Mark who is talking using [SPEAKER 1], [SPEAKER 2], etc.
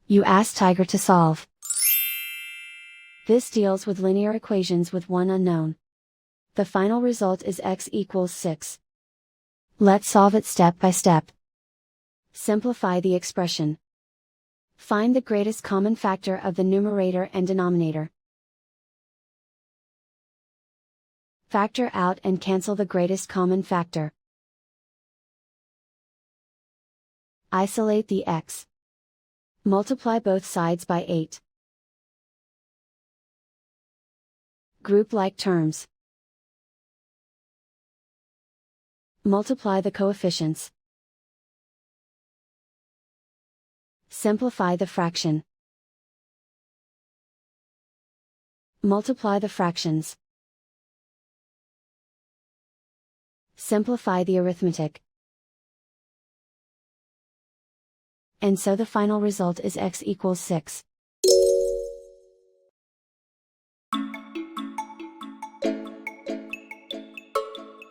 [SPEAKER 1] You ask Tiger to solve. This deals with linear equations with one unknown. The final result is x equals 6. Let's solve it step by step. Simplify the expression. Find the greatest common factor of the numerator and denominator. Factor out and cancel the greatest common factor. Isolate the x. Multiply both sides by 8. Group like terms. Multiply the coefficients. Simplify the fraction. Multiply the fractions. Simplify the arithmetic. And so the final result is x equals 6.